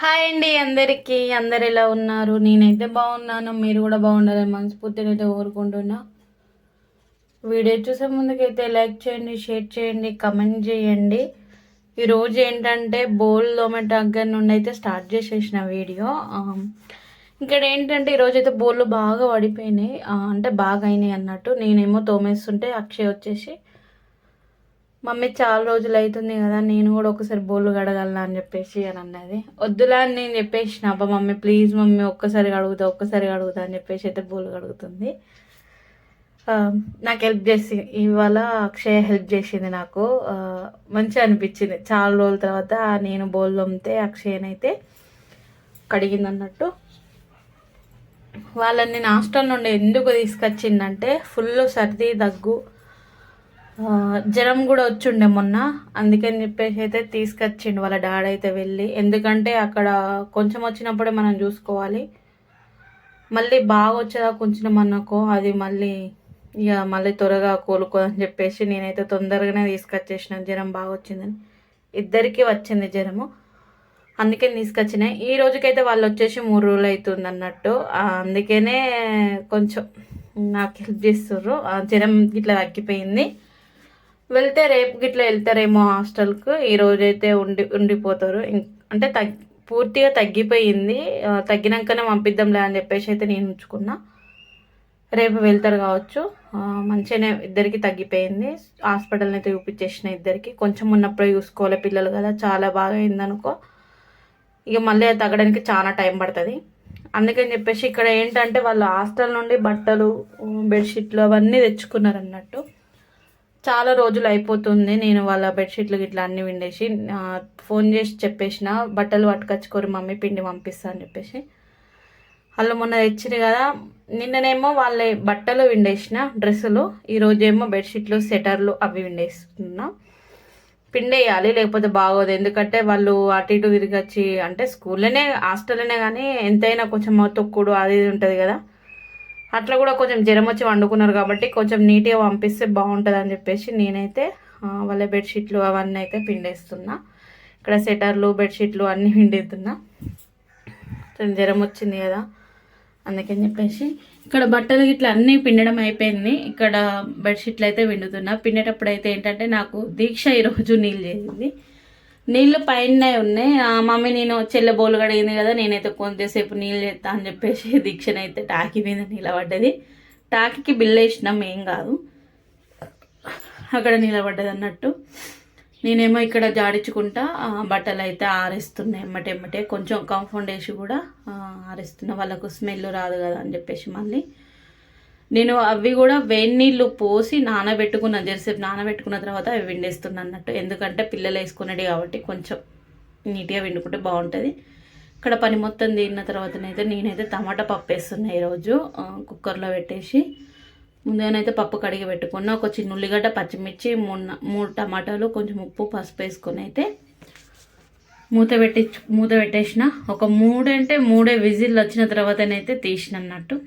Hi అండి అందరికీ. అందరు ఎలా ఉన్నారు? నేనైతే బాగున్నాను. మీరు కూడా బాగుండాలని మనస్ఫూర్తిగా అయితే కోరుకుంటున్నా. వీడియో చూసే ముందుకైతే లైక్ చేయండి, షేర్ చేయండి, కమెంట్ చేయండి. ఈరోజు ఏంటంటే బౌల్ తోమే దగ్గర నుండి అయితే స్టార్ట్ చేసేసిన వీడియో. ఇక్కడ ఏంటంటే ఈరోజు అయితే బౌళ్ళు బాగా పడిపోయినాయి, అంటే బాగా అయినాయి అన్నట్టు. నేనేమో తోమేస్తుంటే అక్షయ్ వచ్చేసి, మమ్మీ చాలా రోజులు అవుతుంది కదా, నేను కూడా ఒకసారి బోళ్ళు కడగలనా అని చెప్పేసి అని అన్నది. వద్దులా అని నేను చెప్పేసిన, అబ్బా మమ్మీ ప్లీజ్ మమ్మీ ఒక్కసారి కడుగుతా అని చెప్పేసి అయితే బోళ్ళు కడుగుతుంది. నాకు హెల్ప్ చేసి ఇవాళ అక్షయ హెల్ప్ చేసింది నాకు. మంచిగా అనిపించింది. చాలా రోజుల తర్వాత నేను బోల్ తోమితే అక్షయనైతే కడిగింది అన్నట్టు. వాళ్ళని నేను హాస్టల్ నుండి ఎందుకు తీసుకొచ్చిందంటే ఫుల్ సర్ది దగ్గు జ్వరం కూడా వచ్చిండే మొన్న. అందుకని చెప్పేసి అయితే తీసుకొచ్చిండు వాళ్ళ డాడీ అయితే వెళ్ళి. ఎందుకంటే అక్కడ కొంచెం వచ్చినప్పుడే మనం చూసుకోవాలి. మళ్ళీ బాగా వచ్చేదాకా ఉంచినామనుకో అది మళ్ళీ త్వరగా కోలుకోదని చెప్పేసి నేనైతే తొందరగానే తీసుకొచ్చేసిన. జ్వరం బాగా వచ్చిందని ఇద్దరికీ వచ్చింది జ్వరము, అందుకని తీసుకొచ్చిన. ఈ రోజుకైతే వాళ్ళు వచ్చేసి 3 రోజులు అవుతుంది అన్నట్టు. అందుకనే కొంచెం నాకు హెల్ప్ చేస్తుర్రు. జ్వరం ఇట్లా తగ్గిపోయింది. రేపు గిట్లా వెళ్తారేమో హాస్టల్కు. ఈ రోజైతే ఉండిపోతారు. అంటే పూర్తిగా తగ్గిపోయింది. తగ్గినాకనే పంపిద్దాంలే అని చెప్పేసి అయితే నేను ఉంచుకున్నా. రేపు వెళ్తారు కావచ్చు. మంచిగానే ఇద్దరికి తగ్గిపోయింది. హాస్పిటల్ని అయితే చూపించేసిన ఇద్దరికి. కొంచెం ఉన్నప్పుడే చూసుకోవాలి, పిల్లలు కదా. చాలా బాగా అయిందనుకో ఇక మళ్ళీ తగ్గడానికి చాలా టైం పడుతుంది. అందుకని చెప్పేసి ఇక్కడ ఏంటంటే వాళ్ళు హాస్టల్ నుండి బట్టలు, బెడ్షీట్లు అవన్నీ తెచ్చుకున్నారు అన్నట్టు. చాలా రోజులు అయిపోతుంది. నేను వాళ్ళ బెడ్షీట్లు ఇట్లా అన్నీ విండేసి ఫోన్ చేసి చెప్పేసిన, బట్టలు పట్టుకొచ్చుకోరు మమ్మీ పిండి పంపిస్తా అని చెప్పేసి. వాళ్ళు మొన్న తెచ్చిరు కదా. నిన్ననేమో వాళ్ళ బట్టలు విండేసిన, డ్రెస్సులు. ఈరోజేమో బెడ్షీట్లు, స్వెటర్లు అవి విండేస్తున్నా. పిండేయాలి లేకపోతే బాగోదు. ఎందుకంటే వాళ్ళు అటు ఇటు తిరిగొచ్చి, అంటే స్కూల్లోనే హాస్టల్లోనే కానీ ఎంతైనా కొంచెం తొక్కుడు అది ఉంటుంది కదా. అట్లా కూడా కొంచెం జ్వరం వచ్చి వండుకున్నారు కాబట్టి కొంచెం నీట్గా పంపిస్తే బాగుంటుంది అని చెప్పేసి నేనైతే వాళ్ళ బెడ్షీట్లు అవన్నీ అయితే పిండేస్తున్నా. ఇక్కడ స్వెటర్లు, బెడ్షీట్లు అన్నీ పిండేస్తున్నా. జ్వరం వచ్చింది కదా అందుకని చెప్పేసి. ఇక్కడ బట్టలు ఇట్లా అన్నీ పిండడం అయిపోయింది. ఇక్కడ బెడ్షీట్లు అయితే పిండుతున్నా. పిండేటప్పుడు అయితే ఏంటంటే నాకు దీక్ష ఈరోజు నీళ్ళు చేసింది. నీళ్ళు పైన ఉన్నాయి. మమ్మీ నేను చెల్లె బోలు కడిగింది కదా, నేనైతే కొంతసేపు నీళ్ళు చేస్తా అని చెప్పేసి దీక్షనైతే టాకీ మీద నిలబడ్డది. టాకీకి బిల్లు వేసినాం, ఏం కాదు, అక్కడ నిలబడ్డది అన్నట్టు. నేనేమో ఇక్కడ జాడించుకుంటా బట్టలు అయితే ఆరేస్తున్నాయి ఎమ్మటెమ్మటే. కొంచెం కంఫర్ట్ వేసి కూడా ఆరేస్తున్నా, వాళ్ళకు స్మెల్ రాదు కదా అని చెప్పేసి. మళ్ళీ నేను అవి కూడా వేడి నీళ్ళు పోసి నానబెట్టుకున్న, జరసేపు నానబెట్టుకున్న తర్వాత అవి విండేస్తున్నా అన్నట్టు. ఎందుకంటే పిల్లలు వేసుకునేది కాబట్టి కొంచెం నీట్గా విండుకుంటే బాగుంటుంది. ఇక్కడ పని మొత్తం తీరిన తర్వాతనైతే నేనైతే టమాటా పప్పు వేస్తున్నా ఈరోజు. కుక్కర్లో పెట్టేసి ముందుగానైతే పప్పు కడిగి పెట్టుకున్నా. ఒక చిన్న ఉల్లిగడ్డ, పచ్చిమిర్చి, 3 టమాటాలు, కొంచెం ఉప్పు, పసుపు వేసుకొని అయితే మూత పెట్టేసిన. ఒక 3 విజిల్ వచ్చిన తర్వాతనైతే తీసిన అన్నట్టు.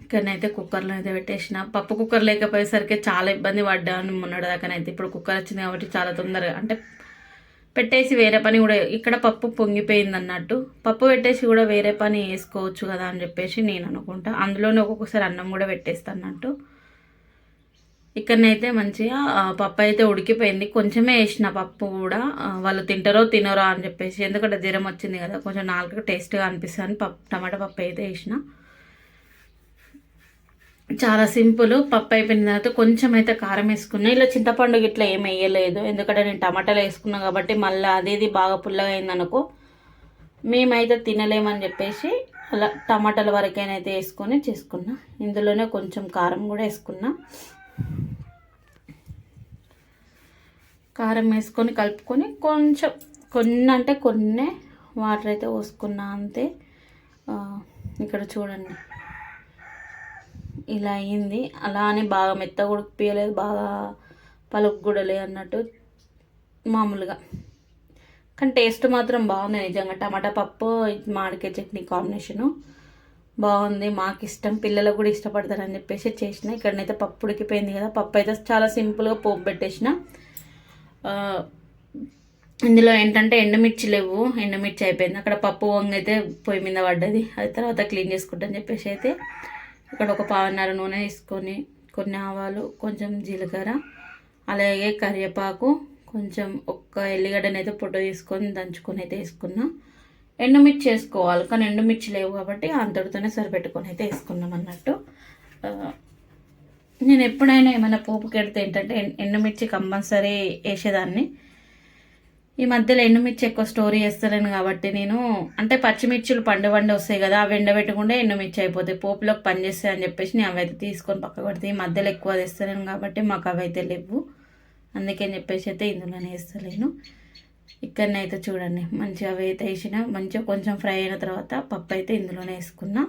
ఇక్కడనైతే కుక్కర్లో అయితే పెట్టేసిన. పప్పు కుక్కర్ లేకపోయేసరికి చాలా ఇబ్బంది పడ్డాను మొన్నటిదాకానైతే. ఇప్పుడు కుక్కర్ వచ్చింది కాబట్టి చాలా తొందరగా అంటే పెట్టేసి వేరే పని కూడా. ఇక్కడ పప్పు పొంగిపోయింది అన్నట్టు. పప్పు పెట్టేసి కూడా వేరే పని వేసుకోవచ్చు కదా అని చెప్పేసి నేను అనుకుంటా. అందులోనే ఒక్కొక్కసారి అన్నం కూడా పెట్టేస్తాను అన్నట్టు. ఇక్కడనైతే మంచిగా పప్పు అయితే ఉడికిపోయింది. కొంచెమే వేసిన పప్పు కూడా. వాళ్ళు తింటారో తినరో అని చెప్పేసి, ఎందుకంటే జ్వరం వచ్చింది కదా, కొంచెం నాలుగు టేస్ట్గా అనిపిస్తుంది. టమాటా పప్పు అయితే వేసిన. చాలా సింపుల్. పప్పు అయిపోయిన తర్వాత కొంచెం అయితే కారం వేసుకున్నా. ఇలా చింతపండు ఇట్లా ఏం వేయలేదు, ఎందుకంటే నేను టమాటాలు వేసుకున్నా కాబట్టి. మళ్ళీ అదేది బాగా పుల్లగా అయిందనుకో మేమైతే తినలేమని చెప్పేసి అలా టమాటాల వరకైనా వేసుకొని చేసుకున్నా. ఇందులోనే కొంచెం కారం కూడా వేసుకున్నా. కారం వేసుకొని కలుపుకొని కొంచెం కొన్ని వాటర్ అయితే పోసుకున్నా అంతే. ఇక్కడ చూడండి ఇలా అయింది. అలా అని బాగా మెత్తగా ఉడికిపోయలేదు, బాగా పలుకు కూడా లేదు అన్నట్టు, మామూలుగా. కానీ టేస్ట్ మాత్రం బాగుంది నిజంగా. టమాటా పప్పు, మామిడికాయ చట్నీ కాంబినేషను బాగుంది. మాకు ఇష్టం, పిల్లలకు కూడా ఇష్టపడతారని చెప్పేసి చేసిన. ఇక్కడనైతే పప్పు ఉడికిపోయింది కదా. పప్పు అయితే చాలా సింపుల్గా పోపు పెట్టేసిన. ఇందులో ఏంటంటే ఎండుమిర్చి లేవు, ఎండుమిర్చి అయిపోయింది. అక్కడ పప్పు వంగ అయితే పొయ్యి మీద పడ్డది, అది తర్వాత క్లీన్ చేసుకుంటాను చెప్పేసి అయితే ఇక్కడ ఒక పావున్నర నూనె తీసుకొని కొన్ని ఆవాలు, కొంచెం జీలకర్ర, అలాగే కరివేపాకు, కొంచెం ఒక్క ఎల్లిగడ్డని అయితే పొట్టు తీసుకొని దంచుకొని అయితే వేసుకున్నా. ఎండుమిర్చి వేసుకోవాలి కానీ ఎండుమిర్చి లేవు కాబట్టి అంతటితోనే సరిపెట్టుకొని అయితే వేసుకున్నాం అన్నట్టు. నేను ఎప్పుడైనా ఏమైనా పోపు కెడితే ఏంటంటే ఎండుమిర్చి కంపల్సరీ వేసేదాన్ని. ఈ మధ్యలో ఎండుమిర్చి ఎక్కువ స్టోరీ చేస్తలేను కాబట్టి నేను అంటే పచ్చిమిర్చిలు పండు వస్తాయి కదా, అవి ఎండబెట్టకుండా ఎండుమిర్చి అయిపోతాయి, పోపులోకి పనిచేస్తాయి అని చెప్పేసి నేను అవి అయితే తీసుకొని పక్క పెడతాయి. ఈ మధ్యలో ఎక్కువ తెస్తలేను కాబట్టి మాకు అవి అయితే లేవు, అందుకని చెప్పేసి అయితే ఇందులోనే వేస్తలేను. ఇక్కడనైతే చూడండి మంచిగా అవి అయితే వేసిన మంచిగా కొంచెం ఫ్రై అయిన తర్వాత పప్పు అయితే ఇందులోనే వేసుకున్నా.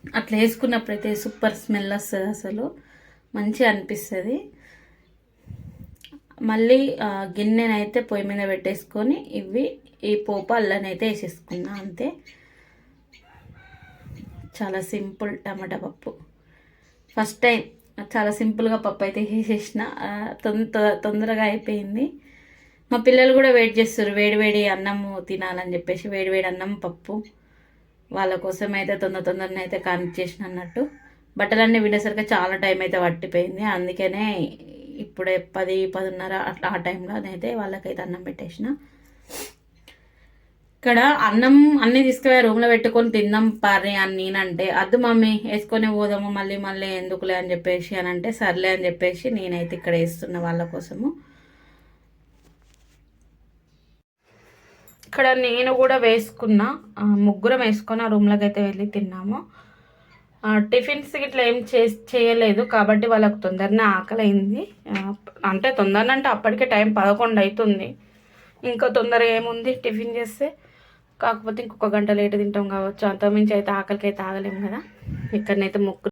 అట్లా వేసుకున్నప్పుడైతే సూపర్ స్మెల్ వస్తుంది, అసలు మంచిగా అనిపిస్తుంది. మళ్ళీ గిన్నెనైతే పొయ్యి మీద పెట్టేసుకొని ఈ పోపు అల్లనైతే వేసేసుకున్నా, అంతే. చాలా సింపుల్ టమాటా పప్పు. ఫస్ట్ టైం చాలా సింపుల్గా పప్పు అయితే వేసేసిన, తొందరగా అయిపోయింది. మా పిల్లలు కూడా వెయిట్ చేస్తారు వేడి అన్నము తినాలని చెప్పేసి, వేడి అన్నం పప్పు వాళ్ళ కోసం అయితే తొందరనే అయితే కానిచ్చేసిన అన్నట్టు. బట్టలన్నీ వినేసరికి చాలా టైం అయితే పట్టిపోయింది, అందుకనే ఇప్పుడే 10-10:30 అట్లా ఆ టైంలో అయితే వాళ్ళకైతే అన్నం పెట్టేసిన. ఇక్కడ అన్నం అన్నీ తీసుకుపోయి రూమ్లో పెట్టుకొని తిందాం పారి అని నేనంటే, అద్దు మమ్మీ వేసుకొని పోదాము మళ్ళీ ఎందుకులే అని చెప్పేసి అని అంటే సర్లే అని చెప్పేసి నేనైతే ఇక్కడ వేస్తున్నా వాళ్ళ కోసము. ఇక్కడ నేను కూడా వేసుకున్నా, ముగ్గురం వేసుకొని ఆ రూమ్లోకి అయితే వెళ్ళి తిన్నాము. టిఫిన్స్ ఇట్లా ఏం చేయలేదు కాబట్టి వాళ్ళకు తొందరనే ఆకలి అయింది. అంటే తొందరనే అంటే అప్పటికే టైం 11 అవుతుంది, ఇంకా తొందరగా ఏముంది టిఫిన్ చేస్తే. కాకపోతే ఇంకొక గంట లేట్ తింటాం కావచ్చు, అంతకుమించి అయితే ఆకలికి అయితే ఆగలేము కదా. ఇక్కడనైతే ముగ్గురు